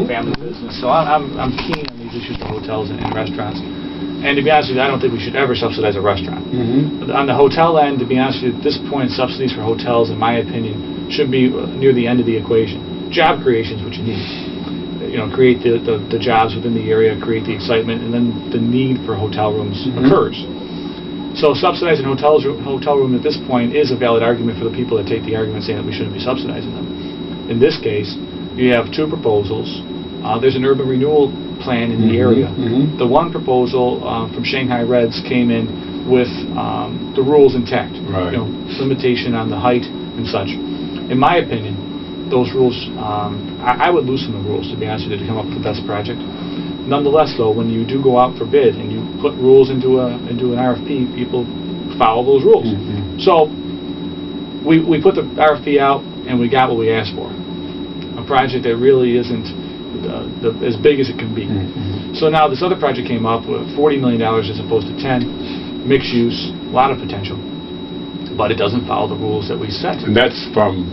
family business. So I'm keen on these issues for hotels and restaurants. And to be honest with you, I don't think we should ever subsidize a restaurant. On the hotel end, to be honest with you, at this point, subsidies for hotels, in my opinion, should be near the end of the equation. Job creation is what you need. Create the jobs within the area, create the excitement, and then the need for hotel rooms occurs. So subsidizing hotel room at this point is a valid argument for the people that take the argument saying that we shouldn't be subsidizing them. In this case, you have two proposals. There's an urban renewal plan in the area. The one proposal from Shanghai Reds came in with the rules intact, limitation on the height and such. In my opinion, those rules, I would loosen the rules, to be honest with you, to come up with the best project. Nonetheless, though, when you do go out for bid and you put rules into an RFP, people follow those rules. So we put the RFP out and we got what we asked for. A project that really isn't as big as it can be. So now this other project came up with $40 million as opposed to 10, mixed use, a lot of potential, but it doesn't follow the rules that we set. And that's from,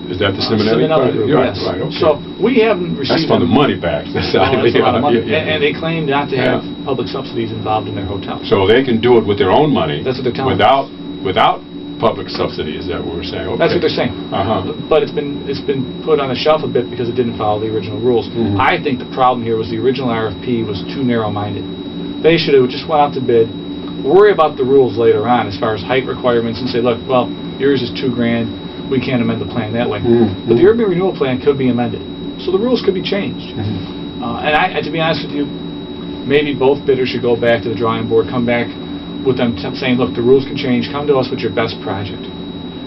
is that the Seminary Group? Yes. Right, okay. So we haven't received... That's from the money back. That's a lot of money. And they claim not to have public subsidies involved in their hotel. So they can do it with their own money. That's what they're telling without public subsidy, is that what we're saying? Okay. That's what they're saying. But it's been put on the shelf a bit because it didn't follow the original rules. I think the problem here was the original RFP was too narrow-minded. They should have just went out to bid, worry about the rules later on as far as height requirements, and say, look, well, yours is $2,000, we can't amend the plan that way. But the urban renewal plan could be amended, so the rules could be changed. And to be honest with you, maybe both bidders should go back to the drawing board, come back with them saying, look, the rules can change, come to us with your best project.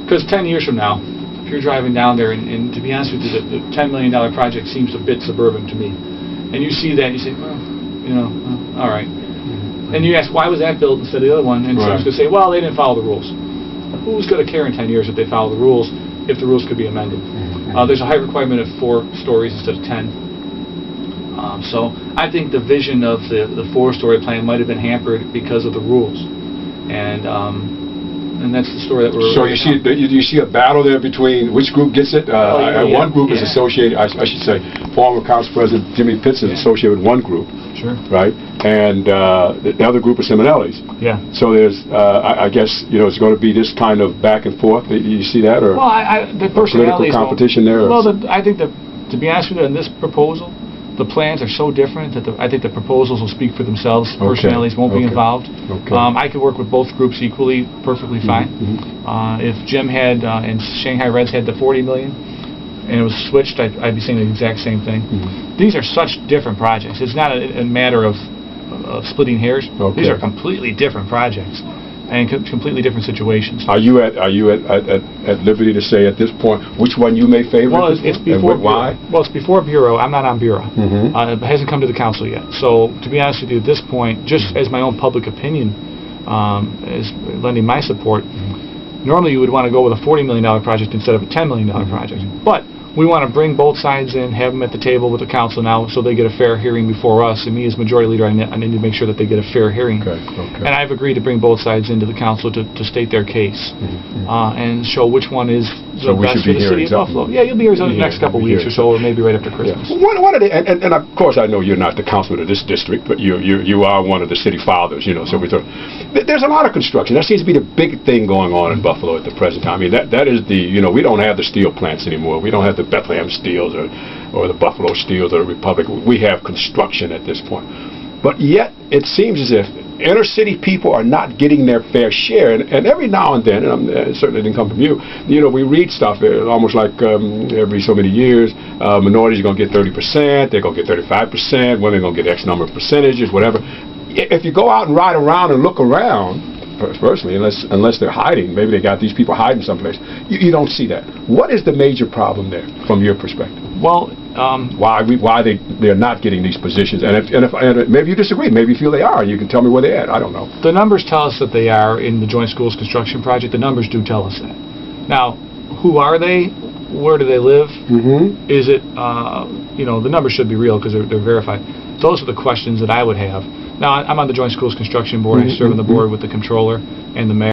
Because 10 years from now, if you're driving down there, and to be honest with you, the $10 million project seems a bit suburban to me, and you see that, and you say, well, all right. And you ask, why was that built instead of the other one? And someone's going to say, well, they didn't follow the rules. Who's going to care in 10 years if they follow the rules, if the rules could be amended? There's a height requirement of 4 stories instead of 10. So I think the vision of the 4-story plan might have been hampered because of the rules, and that's the story that we're. So you see a battle there between which group gets it. One group is associated. I should say, former Council President Jimmy Pitts is associated with one group. Sure. Right, and the other group is Seminelli's. Yeah. So there's, I guess, it's going to be this kind of back and forth. You see that, or the political competition there? Well, I think that, to be honest with you, in this proposal, the plans are so different that I think the proposals will speak for themselves. Personalities won't be involved. I could work with both groups equally, perfectly fine. If Jim had and Shanghai Reds had the $40 million and it was switched, I'd be saying the exact same thing. These are such different projects. It's not a matter of splitting hairs. These are completely different projects and completely different situations. Are you at liberty to say at this point which one you may favor? Well, it's before. Why? Well, it's before Bureau. I'm not on Bureau. It hasn't come to the council yet. So, to be honest with you, at this point, just as my own public opinion is lending my support, normally you would want to go with a $40 million project instead of a $10 million project. But we want to bring both sides in, have them at the table with the council now so they get a fair hearing before us. And me as majority leader, I need to make sure that they get a fair hearing. And I've agreed to bring both sides into the council to state their case and show which one is the best for the city of Buffalo. Yeah, you'll be here in the next couple of weeks or so, or maybe right after Christmas. What are they, and of course I know you're not the councilman of this district, but you are one of the city fathers, so there's a lot of construction. That seems to be the big thing going on in Buffalo at the present time. I mean, that is the, we don't have the steel plants anymore. We don't have the Bethlehem Steels or the Buffalo Steels or the Republic. We have construction at this point. But yet, it seems as if inner city people are not getting their fair share. And every now and then, and it certainly didn't come from you, we read stuff almost like every so many years, minorities are going to get 30%, they're going to get 35%, women are going to get X number of percentages, whatever. If you go out and ride around and look around, personally, unless they're hiding, maybe they got these people hiding someplace, you don't see that. What is the major problem there from your perspective? Well, why they're not getting these positions, and if maybe you disagree, maybe you feel they are, and you can tell me where they're at. I don't know. The numbers tell us that they are in the Joint Schools Construction Project. The numbers do tell us that. Now, who are they? Where do they live? Is it, the numbers should be real because they're verified. Those are the questions that I would have. Now, I'm on the Joint Schools Construction Board. I serve on the board with the controller and the mayor.